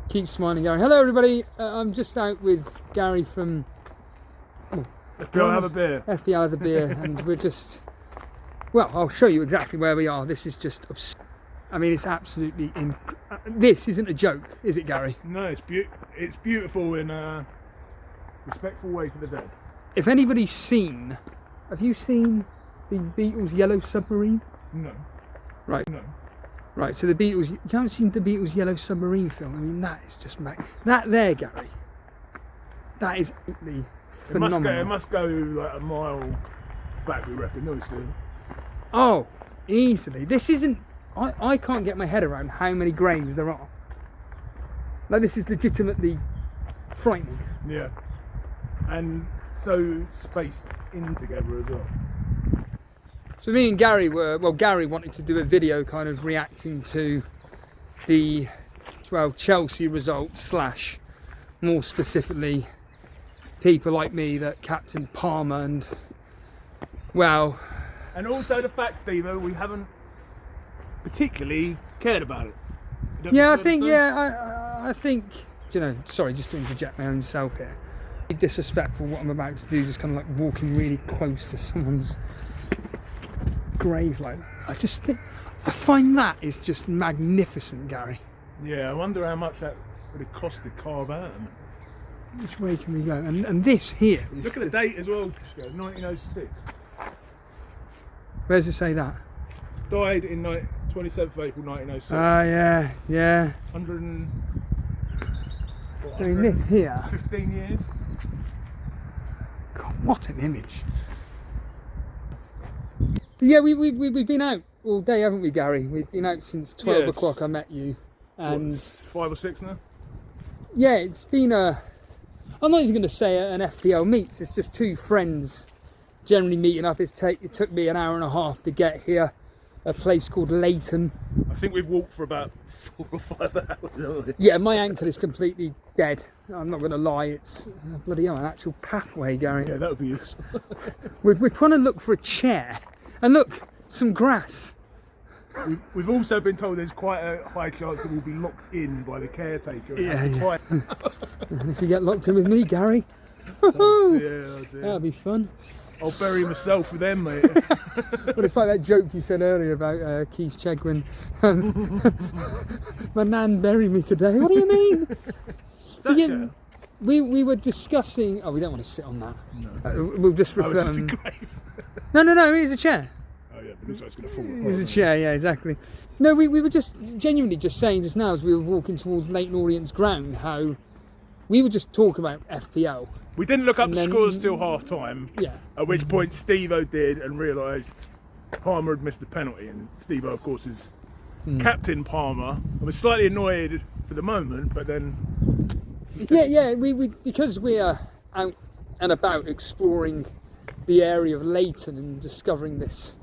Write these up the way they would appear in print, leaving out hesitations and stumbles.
Keep smiling, Gary. Hello, everybody. I'm just out with Gary from FPL Have a Beer. FPL Have a Beer, and we're just, well, I'll show you exactly where we are. This is just, I mean, it's absolutely, this isn't a joke, is it, Gary? No, it's beautiful in a respectful way for the dead. If anybody's seen, have you seen the Beatles' Yellow Submarine? No. Right. No. Right, so the Beatles, you haven't seen the Beatles' Yellow Submarine film? I mean, that is just, that there, Gary, that is absolutely phenomenal. It must go like a mile back, we reckon, obviously. Oh, easily. This isn't, I can't get my head around how many graves there are. Like, this is legitimately frightening. Yeah. And so spaced in together as well. So me and Gary were, well, Gary wanted to do a video kind of reacting to the, well, Chelsea results / more specifically people like me that Captain Palmer and, well... And also the fact, Steve, we haven't particularly cared about it. Yeah, I think, you know, sorry, just to interject my own self here. Disrespectful what I'm about to do, just kind of like walking really close to someone's grave like that. I just think, I find that is just magnificent, Gary. Yeah, I wonder how much that would have cost to carve out. Which way can we go? And this here. Look at the date as well, 1906. Where does it say that? Died in 27th of April 1906. Yeah, yeah. 100 and... I mean, this here. 15 years. God, what an image. But yeah, we've been out all day, haven't we, Gary? We've been out since 12 o'clock I met you. And 5 or 6 now? Yeah, it's been I'm not even going to say an FPL meets, it's just two friends generally meeting up. It took me an hour and a half to get here, a place called Leyton. I think we've walked for about 4 or 5 hours, haven't we? Yeah, my ankle is completely dead. I'm not going to lie, it's bloody hell, an actual pathway, Gary. Yeah, that would be useful. We're trying to look for a chair, and look, some grass. We've also been told there's quite a high chance that we'll be locked in by the caretaker. Yeah. And if you get locked in with me, Gary, oh dear. That'll be fun. I'll bury myself with them, mate. Well, it's like that joke you said earlier about Keith Chegwin. My nan buried me today. What do you mean? Yeah, we were discussing. Oh, we don't want to sit on that. No. We'll just refer. It's a grave. No, it is a chair. Oh yeah, but it looks like it's going to fall apart. It's a chair, yeah, exactly. No, we were just genuinely just saying just now as we were walking towards Leyton Orient's ground how we were just talking about FPL. We didn't look up the scores till half time. Yeah. At which point Steve-O did and realised Palmer had missed the penalty, and Steve-O of course is Captain Palmer. I was slightly annoyed for the moment, but then Yeah, we because we are out and about exploring the area of Leyton and discovering this.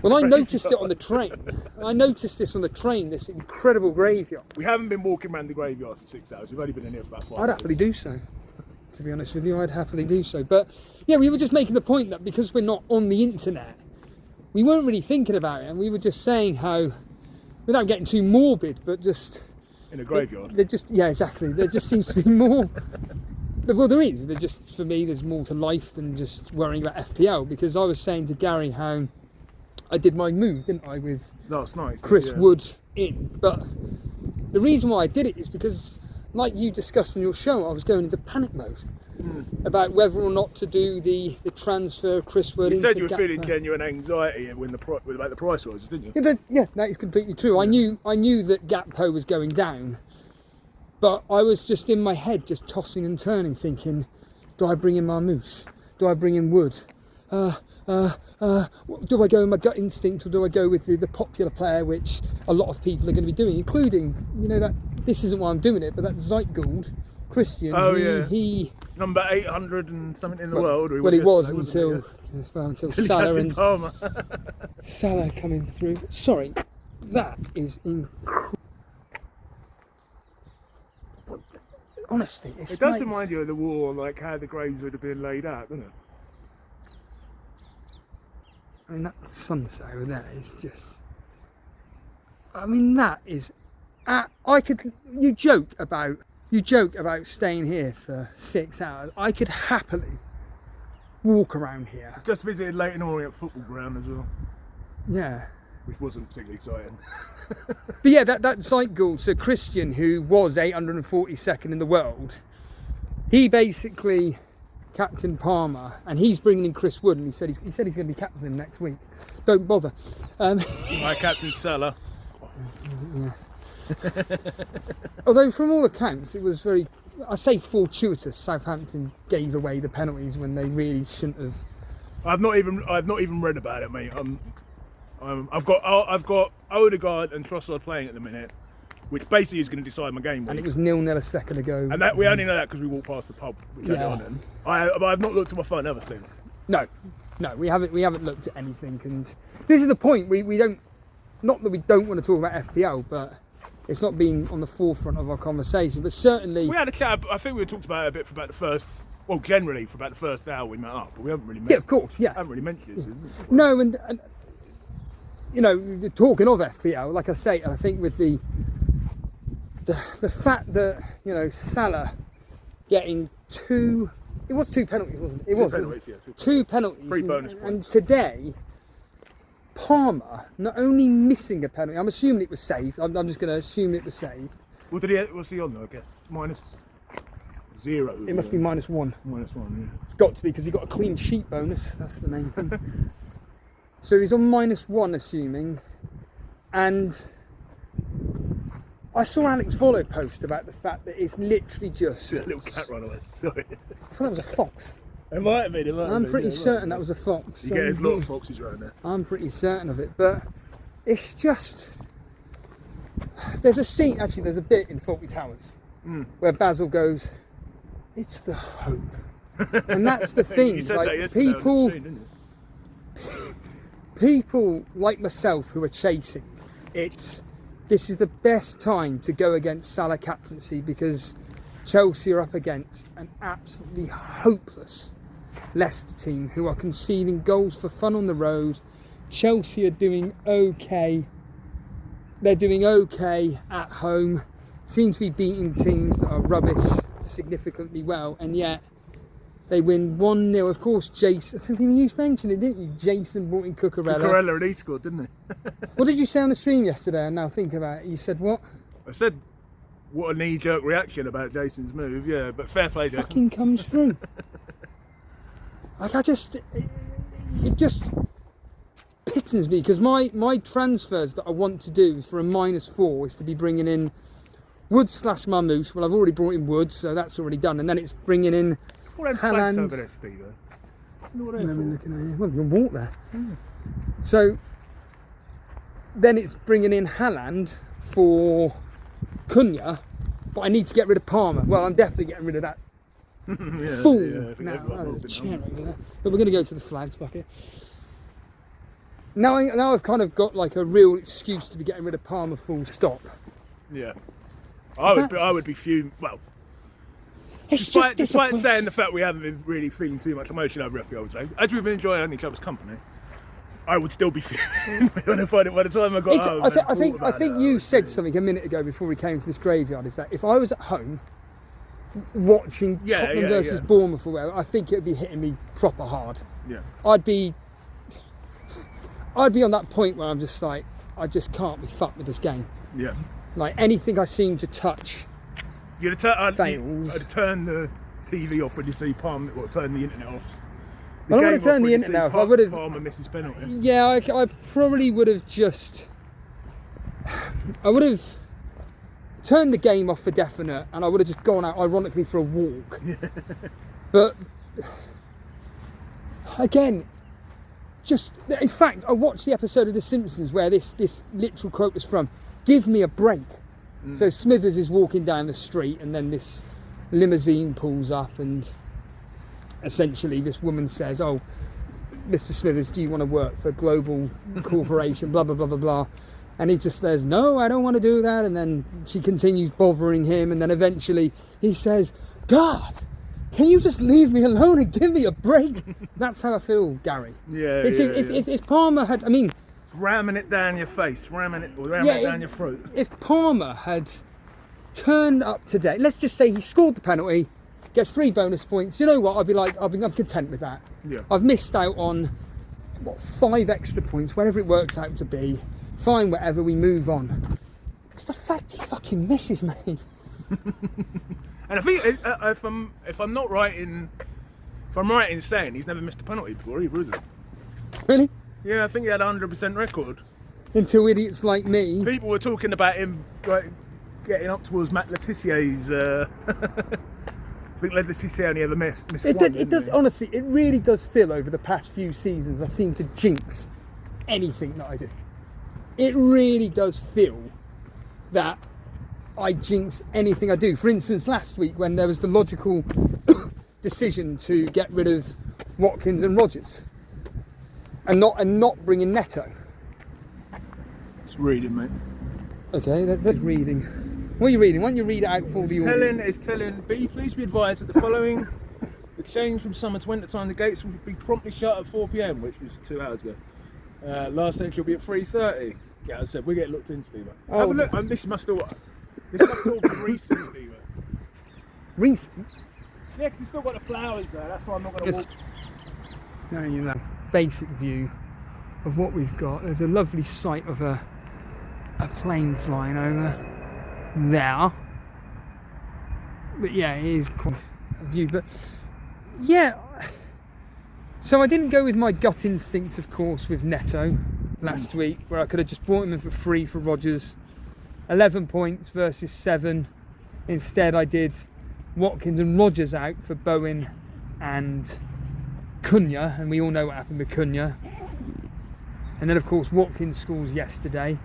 Well, I noticed it on the train. I noticed this on the train, this incredible graveyard. We haven't been walking around the graveyard for 6 hours. We've only been in here for about 5 hours. I'd happily do so. To be honest with you, I'd happily do so. But yeah, we were just making the point that because we're not on the internet, we weren't really thinking about it, and we were just saying how, without getting too morbid, but just in a graveyard. Yeah, exactly. There just seems to be more. Well, there is. There just, for me, there's more to life than just worrying about FPL. Because I was saying to Gary how I did my move, didn't I, with That's nice. Chris Wood in. But the reason why I did it is because, like you discussed on your show, I was going into panic mode about whether or not to do the transfer of Chris Wood. You said you were feeling genuine anxiety when about the price rises, didn't you? Yeah, that is completely true. I knew that Gakpo was going down, but I was just in my head, just tossing and turning, thinking, do I bring in Marmoush? Do I bring in Wood? Do I go with my gut instinct, or do I go with the popular player, which a lot of people are going to be doing, including, you know, that this isn't why I'm doing it, but that Zeitgold, Christian, he number 800 and something in the world. Well, he was until Salah and Salah coming through. Sorry, that is incredible. Honestly, it does remind you of the war, like how the graves would have been laid out, doesn't it? I mean, that sunset over there is just... I mean, that is You joke about staying here for 6 hours. I could happily walk around here. I've just visited Leyton Orient football ground as well, Yeah. which wasn't particularly exciting. But yeah, that site goal, so Christian, who was 842nd in the world, he basically captained Palmer, and he's bringing in Chris Wood, and he said he's going to be captaining him next week. Don't bother. My captain Salah. Yeah. Although from all accounts, it was very, I say fortuitous. Southampton gave away the penalties when they really shouldn't have. I've not even read about it, mate. I've got Odegaard and Trossard playing at the minute, which basically is going to decide my game week. And it was 0-0 a second ago. And that we only know that because we walked past the pub, which I got in. But I've not looked at my phone ever since. No, we haven't looked at anything, and this is the point. We don't, not that we don't want to talk about FPL, but it's not been on the forefront of our conversation. But certainly, we had a chat. I think we talked about it a bit for about the first. Well, generally for about the first hour we met up, but we haven't really. Yeah, of course, yeah. Haven't really mentioned this. No, and you know, talking of FPL, like I say, and I think with the fact that, you know, Salah getting two penalties, wasn't it? It was penalties, yeah, two penalties. 3 bonus points. And today, Palmer not only missing a penalty, I'm assuming it was saved. I'm just going to assume it was saved. Well, what's he on though? I guess -0. It must be -1. -1. Yeah. It's got to be, because he got a clean sheet bonus. That's the main thing. So he's on -1, assuming, and I saw Alex Vollo post about the fact that it's literally just. See that little cat run away. Sorry. I thought that was a fox. It might have been. I'm pretty certain that was a fox. You get a lot of foxes around there. I'm pretty certain of it, but it's just. There's a scene, actually, there's a bit in Fawlty Towers where Basil goes, "It's the hope," and that's the thing. You said like that yesterday people, on the stream, didn't you? people like myself who are chasing, this is the best time to go against Salah captaincy, because Chelsea are up against an absolutely hopeless Leicester team who are conceding goals for fun on the road. Chelsea are doing okay. They're doing okay at home. Seem to be beating teams that are rubbish significantly well, and yet they win 1-0. Of course, Jason, you mentioned it, didn't you? Jason brought in Cucurella. Cucurella, and he scored, didn't he? What did you say on the stream yesterday? And now think about it. You said what? I said, what a knee-jerk reaction about Jason's move. Yeah, but fair play, Jason. Fucking comes through. Like, it just pittens me, because my transfers that I want to do for a -4 is to be bringing in Wood/Marmoush. Well, I've already brought in Wood, so that's already done. And then it's bringing in All them flags Haaland. over there, Steve. Well, you can walk there. So then it's bringing in Haaland for Cunha, but I need to get rid of Palmer. Well, I'm definitely getting rid of that fool. Yeah, Now, but we're going to go to the flags bucket. Now I've kind of got like a real excuse to be getting rid of Palmer, full stop. Yeah. I would be fuming. Well, despite saying the fact we haven't been really feeling too much emotion over FPL today, as we've been enjoying each other's company, I would still be feeling when I find it by the time I got home. I think you said something a minute ago before we came to this graveyard, is that if I was at home watching Tottenham versus Bournemouth or whatever, I think it would be hitting me proper hard. Yeah. I'd be on that point where I'm just like, I just can't be fucked with this game. Yeah. Like, anything I seem to touch fails. I'd turn the TV off when you see Palmer, or turn the internet off. I don't want to turn the internet off. I would have. Palmer misses penalty. Yeah, I probably would have just. I would have turned the game off for definite, and I would have just gone out, ironically, for a walk. But again, in fact, I watched the episode of The Simpsons where this literal quote was from. Give me a break. So Smithers is walking down the street, and then this limousine pulls up, and essentially this woman says, "Oh, Mr. Smithers, do you want to work for a global corporation, blah, blah, blah, blah, blah." And he just says, "No, I don't want to do that." And then she continues bothering him, and then eventually he says, "God, can you just leave me alone and give me a break?" That's how I feel, Gary. Yeah. If Palmer had, I mean, ramming it down your face, ramming it down your throat. If Palmer had turned up today, let's just say he scored the penalty, gets 3 bonus points. You know what? I'd be like, I'm content with that. Yeah. I've missed out on 5 extra points, whatever it works out to be. Fine, whatever. We move on. It's the fact he fucking misses, mate. And I think if I'm right in saying he's never missed a penalty before either, is it? Really? Yeah, I think he had a 100% record. Until idiots like me. People were talking about him like getting up towards Matt Letizier's. I think Letizier only ever missed one. It does honestly. It really does feel over the past few seasons I seem to jinx anything that I do. It really does feel that I jinx anything I do. For instance, last week when there was the logical decision to get rid of Watkins and Rodgers, and not bring in Neto. It's reading, mate. Okay, that's reading. What are you reading? Why don't you read it out for the audience? It's telling. Please be advised that the following: the change from summer to winter time, the gates will be promptly shut at 4 p.m, which was 2 hours ago. Last entry will be at 3:30. Yeah, I said we're getting looked in, Steve. Have a look. This must all be recent, Steve. Recent? Yeah, because it's still got the flowers there. That's why I'm not going to walk. Showing you that basic view of what we've got. There's a lovely sight of a plane flying over there. But yeah, it is quite a view. But yeah, so I didn't go with my gut instinct, of course, with Neto last week, where I could have just brought him in for free for Rodgers. 11 points versus 7. Instead, I did Watkins and Rodgers out for Bowen and Cunha, and we all know what happened with Cunha. And then, of course, Watkins scores yesterday,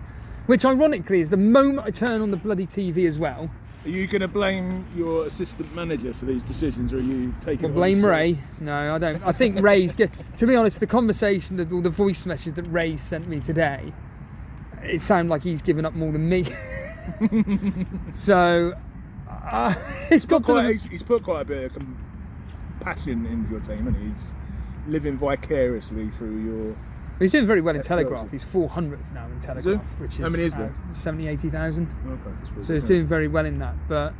which ironically is the moment I turn on the bloody TV as well. Are you going to blame your assistant manager for these decisions, or are you taking? Blame Ray? No, I don't. I think Ray's. To be honest, the conversation, or the voice message that Ray sent me today, it sounded like he's given up more than me. So he's put quite a bit of passion into your team, and he's living vicariously through your. He's doing very well in Telegraph. He's 400th now in Telegraph, which is how many is there? 70,000, 80,000. Okay, so he's doing very well in that. But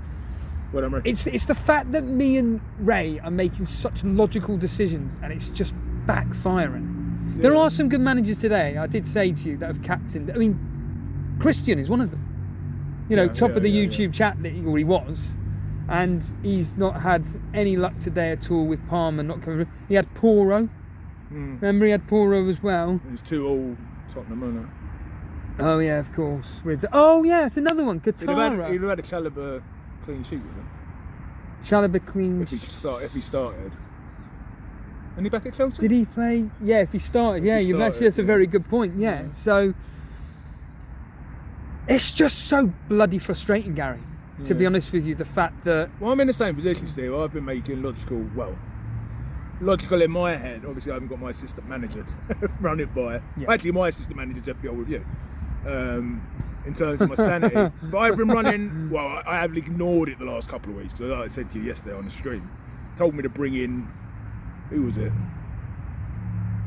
it's the fact that me and Ray are making such logical decisions, and it's just backfiring. Yeah. There are some good managers today. I did say to you that have captained. I mean, Christian is one of them. You know, top of the YouTube chat that he was, and he's not had any luck today at all with Palmer not coming. He had Poro. Remember, he had Poro as well. There's 2 all Tottenham, isn't it? Oh yeah, of course. It's another one. Katara. He'd have had a Chalobah clean sheet with him. Chalobah clean. If he started. And he back at Chelsea? Did he play? Yeah, if he started. That's a very good point. Yeah. So it's just so bloody frustrating, Gary. To be honest with you, the fact that. Well, I'm in the same position, Steve. I've been making logical in my head. Obviously, I haven't got my assistant manager to run it by. Yeah. Actually, my assistant manager's FPL with you. In terms of my sanity. But I've been running, I have ignored it the last couple of weeks. So like I said to you yesterday on the stream, told me to bring in, who was it?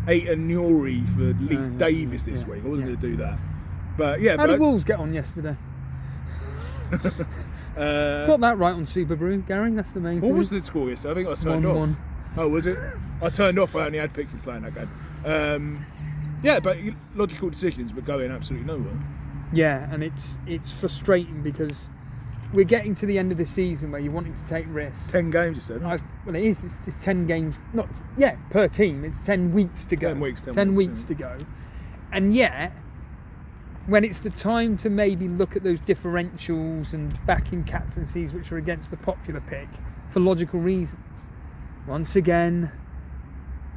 Aiton Nuri for Leith Davis this week. I wasn't going to do that. But yeah. How did Wolves get on yesterday? Got that right on Super Brew, Gary. That's the main thing. What was the score yesterday? I think I was turned off. 1-1. Oh, was it? I turned off. I only had Pickford playing that game. But logical decisions, but going absolutely nowhere. Yeah, and it's frustrating because we're getting to the end of the season where you're wanting to take risks. 10 games, you said? It is. It's 10 games. Per team. It's 10 weeks to go. 10 weeks to go. And yet, when it's the time to maybe look at those differentials and backing captaincies which are against the popular pick for logical reasons, once again,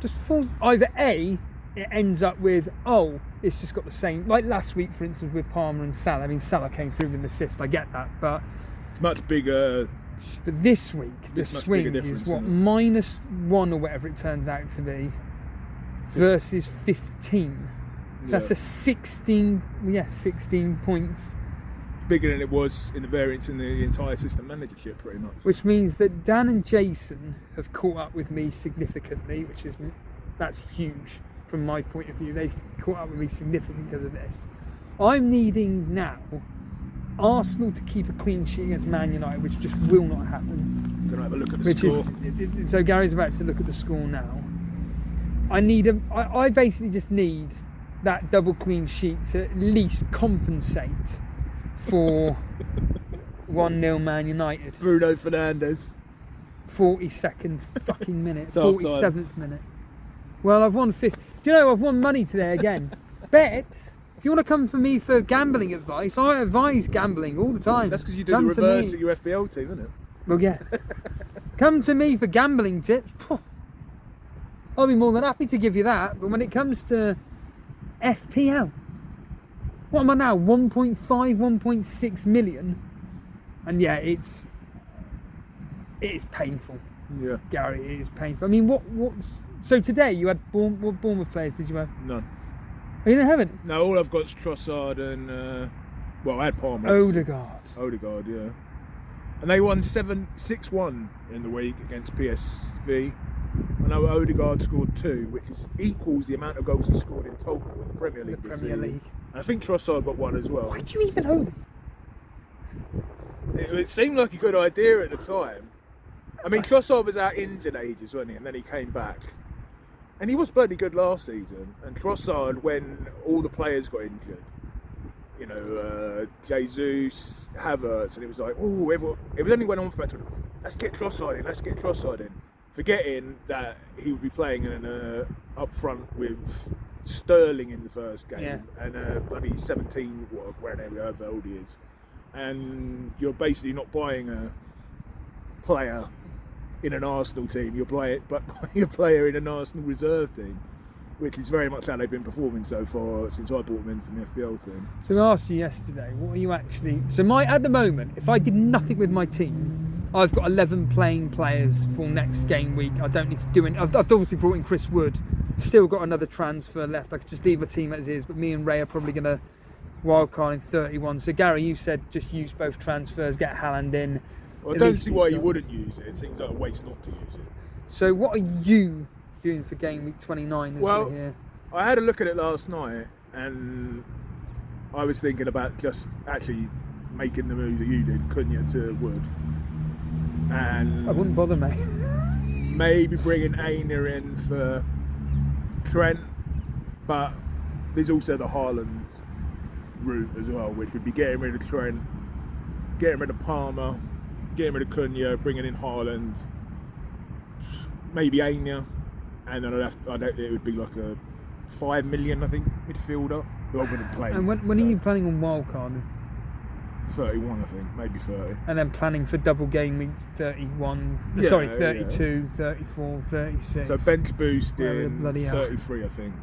just falls either A, it ends up with, it's just got the same, like last week, for instance, with Palmer and Salah. I mean, Salah came through with an assist, I get that, but it's much bigger. But this week, the swing is -1 or whatever it turns out to be, versus 15. So that's a 16 points. Bigger than it was in the variance in the entire system managership, pretty much. Which means that Dan and Jason have caught up with me significantly, that's huge from my point of view. They've caught up with me significantly because of this. I'm needing now Arsenal to keep a clean sheet against Man United, which just will not happen. I'm going to have a look at the score. So Gary's about to look at the score now. I basically just need that double clean sheet to at least compensate for 1-0 Man United. Bruno Fernandes. 42nd fucking minute. It's half time. 47th minute. Well, I've won 50. Do you know, I've won money today again. Bet. If you want to come for me for gambling advice, I advise gambling all the time. That's because you do the reverse at your FPL team, isn't it? Well, yeah. Come to me for gambling tips. I'll be more than happy to give you that. But when it comes to FPL, what am I now? 1.5, 1.6 million? And yeah, it is painful. Yeah. Gary, it is painful. I mean, so today you had what Bournemouth players did you have? None. Oh, you haven't? No, all I've got is Trossard and I had Palmer. Odegaard, yeah. And they won 6-1 in the week against PSV. I know Odegaard scored 2, which equals the amount of goals he scored in total in the Premier League this season. And I think Trossard got 1 as well. Why do you even own him? It seemed like a good idea at the time. I mean, Trossard was out injured ages, wasn't he? And then he came back. And he was bloody good last season. And Trossard, when all the players got injured, you know, Jesus, Havertz, and it was like, oh, it was only went on for about, let's get Trossard in. Forgetting that he would be playing up front with Sterling in the first game and bloody 17, however old he is. And you're basically not buying a player in an Arsenal team, you're buying a player in an Arsenal reserve team, which is very much how they've been performing so far since I brought them in from the FPL team. So I asked you yesterday, what are you actually... So at the moment, if I did nothing with my team, I've got 11 playing players for next game week. I don't need to do anything. I've obviously brought in Chris Wood, still got another transfer left. I could just leave a team as is, but me and Ray are probably going to wildcard in 31. So Gary, you said just use both transfers, get Haaland in. Well, I don't see why you wouldn't use it. It seems like a waste not to use it. So what are you doing for game week 29 as we're here? I had a look at it last night and I was thinking about just actually making the move that you did, Cunha to Wood. And I wouldn't bother, mate. Maybe bringing Aina in for Trent, but there's also the Haaland route as well, which would be getting rid of Trent, getting rid of Palmer, getting rid of Cunha, bringing in Haaland, maybe Aina, and then it would be like a 5 million, I think, midfielder who I wouldn't play. And when are you planning on wildcarding? 31, I think, maybe 30. And then planning for double game weeks 32, 34, 36. So bench boost in hell. 33, I think.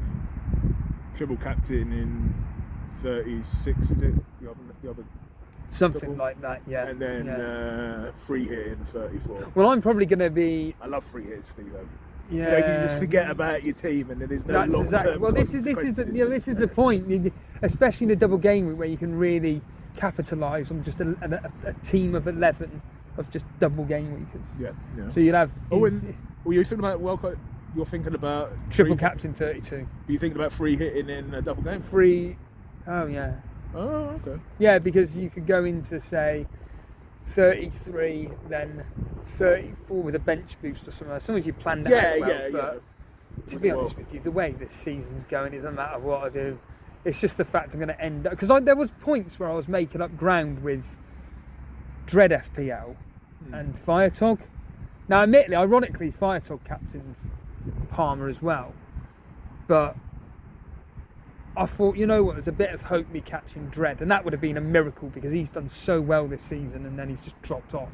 Triple captain in 36, is it? The other something double? like that, yeah. And then free hit in 34. Well, I'm probably going to be... I love free hits, Steve. Yeah. You know, you just forget about your team and then there's no long-term exactly. Well, this is the point, especially in the double game week where you can really capitalise on just a team of 11 of just double game weekers. Yeah. So you'll have... You're thinking about you're thinking about... Triple captain 32. Are you thinking about free hitting in a double game? Oh, yeah. Oh, okay. Yeah, because you could go into, say, 33, then 34 with a bench boost or something. As long as you planned it out well. But to be honest with you, the way this season's going, it doesn't matter what I do. It's just the fact I'm going to end up... Because there was points where I was making up ground with Dread FPL and Firetog. Now, admittedly, ironically, Firetog captains Palmer as well. But I thought, you know what, there's a bit of hope me catching Dread. And that would have been a miracle because he's done so well this season and then he's just dropped off.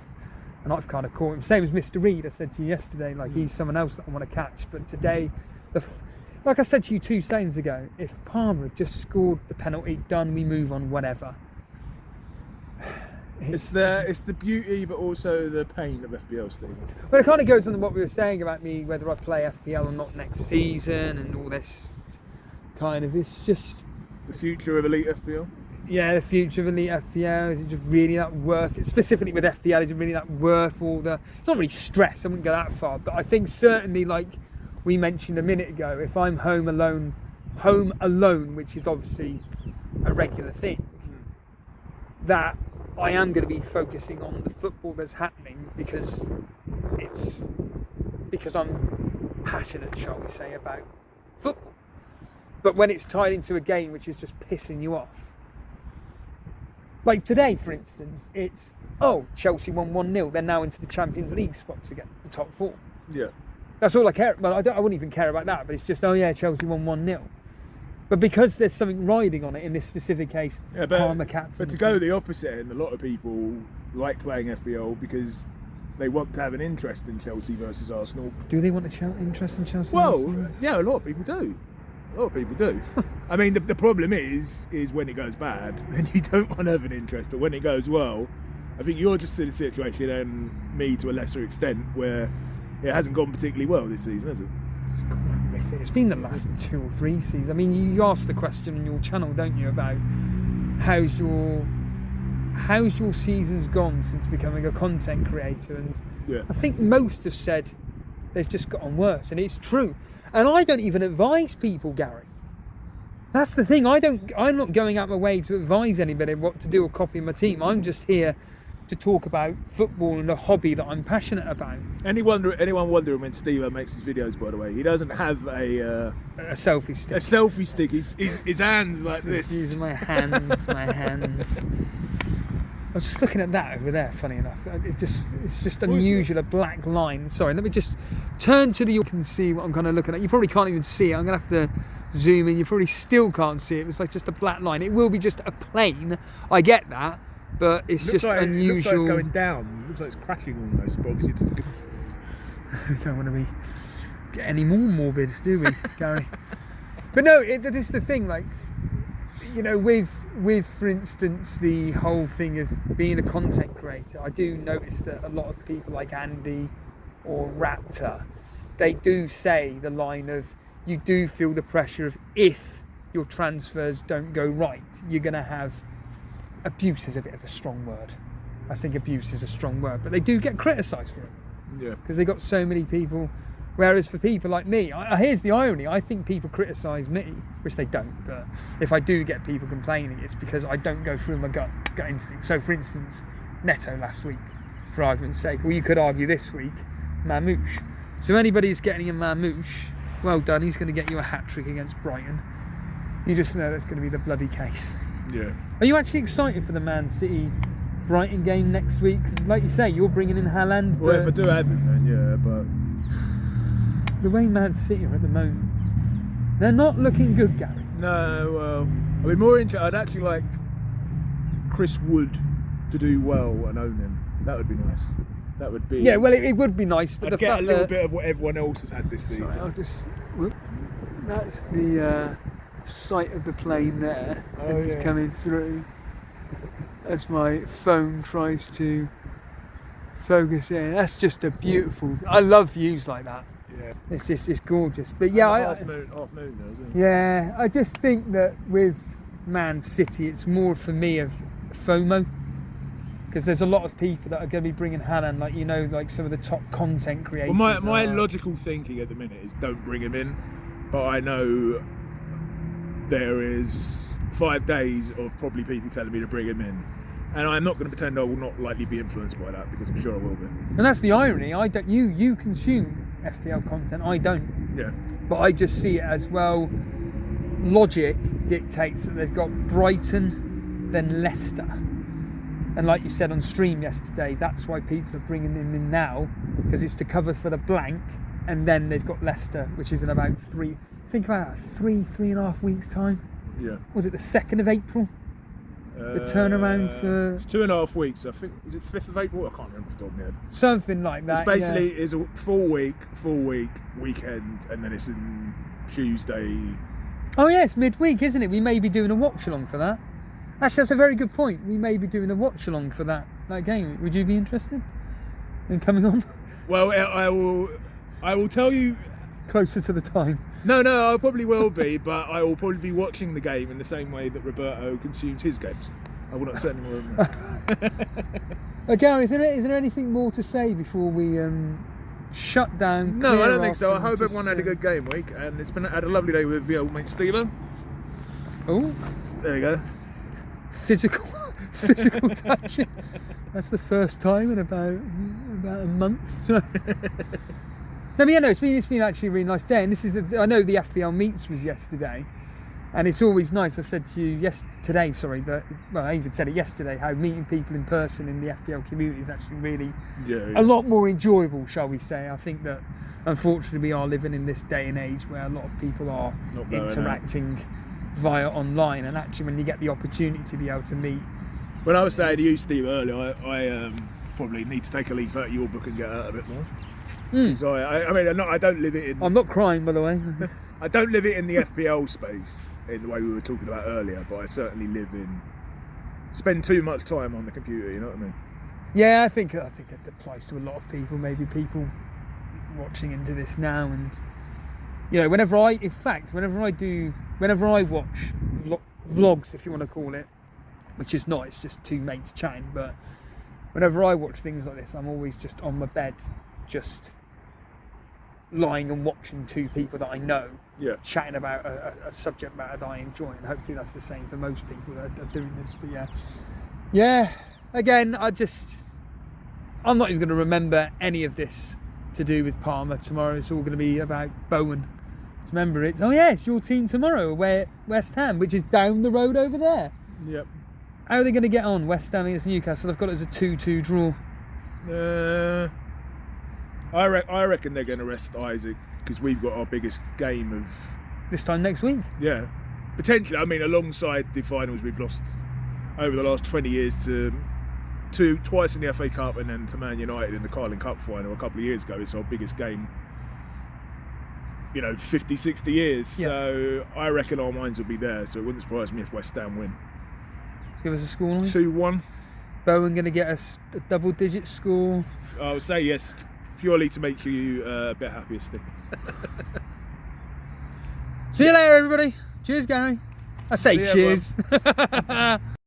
And I've kind of caught him. Same as Mr. Reed, I said to you yesterday, like he's someone else that I want to catch. But today, like I said to you 2 seconds ago, if Palmer had just scored the penalty, done, we move on, whatever. It's the beauty, but also the pain of FPL, Steve. Well, it kind of goes on to what we were saying about me, whether I play FPL or not next season, and all this kind of. It's just the future of elite FPL. Yeah, the future of elite FPL, is it just really that worth it? Specifically with FPL, is it really that worth all the... It's not really stress, I wouldn't go that far, but I think certainly like we mentioned a minute ago, if I'm home alone, which is obviously a regular thing, that I am going to be focusing on the football that's happening because I'm passionate, shall we say, about football. But when it's tied into a game which is just pissing you off, like today, for instance, it's Chelsea won 1-0. They're now into the Champions League spot to get the top 4. Yeah. That's all I care. Well, I wouldn't even care about that. But it's just, Chelsea won 1-0. But because there's something riding on it in this specific case, Palmer captain. But to go the opposite end, a lot of people like playing FPL because they want to have an interest in Chelsea versus Arsenal. Do they want interest in Chelsea? Well, yeah, a lot of people do. I mean, the problem is when it goes bad, then you don't want to have an interest. But when it goes well, I think you're just in a situation, and me to a lesser extent, where it hasn't gone particularly well this season, has it? It's been the last 2 or 3 seasons. I mean, you asked the question on your channel, don't you, about how's your season's gone since becoming a content creator? And yeah. I think most have said they've just gotten worse, and it's true. And I don't even advise people, Gary. That's the thing. I'm not going out my way to advise anybody what to do or copy my team. I'm just here to talk about football and a hobby that I'm passionate about. Anyone wondering when Steve makes his videos, by the way, he doesn't have a selfie stick. A selfie stick. His hands like this. Just using my hands. I was just looking at that over there, funny enough. It's just unusual, a black line. Sorry, let me just turn to you can see what I'm kind of looking at. You probably can't even see it. I'm going to have to zoom in. You probably still can't see it. It's like just a black line. It will be just a plane. I get that, but it's just unusual. It looks like it's going down. It looks like it's crashing almost, but obviously it's good. We don't want to get any more morbid, do we, Gary? But no, this is the thing, like, you know, with for instance the whole thing of being a content creator, I do notice that a lot of people like Andy or Raptor, they do say the line of, you do feel the pressure of, if your transfers don't go right, you're going to have, abuse is a bit of a strong word. I think abuse is a strong word, but they do get criticised for it. Yeah. Because they got so many people. Whereas for people like me, here's the irony, I think people criticise me, which they don't, but if I do get people complaining, it's because I don't go through my gut instinct. So for instance, Neto last week, for argument's sake, or you could argue this week, Mamouche. So anybody who's getting a Mamouche, well done, he's going to get you a hat-trick against Brighton. You just know that's going to be the bloody case. Yeah. Are you actually excited for the Man City Brighton game next week? Because like you say, you're bringing in Haaland. Well, if I do have him, then yeah, but the way Man City are at the moment, they're not looking good, Gary. No, well, I'd be more interested. I'd actually like Chris Wood to do well and own him. That would be nice. That would be. Yeah, well, it would be nice, but I'd the get fact a little that, bit of what everyone else has had this season. Right, I'll just. Whoop. That's the sight of the plane there. Oh, It's yeah. coming through. As my phone tries to focus in. That's just a beautiful. I love views like that. Yeah. It's gorgeous. But yeah, half moon though, isn't it? yeah, I just think that with Man City, it's more for me of FOMO, because there's a lot of people that are going to be bringing Haaland, like, you know, like some of the top content creators. Well, my logical thinking at the minute is don't bring him in, but I know there is 5 days of probably people telling me to bring him in, and I'm not going to pretend I will not likely be influenced by that, because I'm sure I will be. And that's the irony. I don't. You consume FPL content. I don't. Yeah. But I just see it as, well, logic dictates that they've got Brighton, then Leicester. And like you said on stream yesterday, that's why people are bringing them in now, because it's to cover for the blank, and then they've got Leicester, which is in about three and a half weeks time. Yeah. Was it the 2nd of April? The turnaround for... It's 2.5 weeks. I think, is it 5th of April? I can't remember off the top of my head. Something like that. It's basically it's a full week, weekend, and then it's in Tuesday. Oh yeah, it's midweek, isn't it? We may be doing a watch along for that. Actually, that's a very good point. We may be doing a watch along for that game. Would you be interested in coming on? Well, I will tell you closer to the time. No, I probably will be, but I will probably be watching the game in the same way that Roberto consumes his games. I will not say any more than that. Gary, is there anything more to say before we shut down. No, I clear don't think off so. I and hope just, everyone had a good game week, and it's been had a lovely day with the old mate Steeler. Oh, There you go. physical touching. That's the first time in about a month. So. No, but yeah, no, it's been actually a really nice day, and this is I know the FPL meets was yesterday, and it's always nice. I said to you today, I even said it yesterday, how meeting people in person in the FPL community is actually really a lot more enjoyable, shall we say. I think that unfortunately we are living in this day and age where a lot of people are interacting via online, and actually when you get the opportunity to be able to meet. When I was saying to you, Steve, earlier, I probably need to take a leaf out of your book and get out a bit more. Because I don't live it in. I'm not crying, by the way. I don't live it in the FPL space in the way we were talking about earlier, but I certainly spend too much time on the computer. You know what I mean? Yeah, I think it applies to a lot of people. Maybe people watching into this now, and whenever I watch vlogs, if you want to call it, which is not, it's just two mates chatting. But whenever I watch things like this, I'm always just on my bed, just lying and watching two people that I know chatting about a subject matter that I enjoy, and hopefully that's the same for most people that are doing this. But again, I'm not even going to remember any of this to do with Palmer tomorrow. It's all going to be about Bowen. Remember, it's your team tomorrow, where West Ham, which is down the road over there. Yep. How are they going to get on? West Ham against Newcastle. I've got it as a 2-2 draw. I reckon they're going to rest Isaac because we've got our biggest game of this time next week. Yeah, potentially. I mean, alongside the finals we've lost over the last 20 years twice in the FA Cup and then to Man United in the Carling Cup final a couple of years ago. It's our biggest game, 50, 60 years. Yeah. So I reckon our minds will be there. So it wouldn't surprise me if West Ham win. Give us a scoreline. 2-1. Bowen going to get us a double-digit score. I would say yes, purely to make you a bit happier, Steve. See you later, everybody. Cheers, Gary. I say cheers.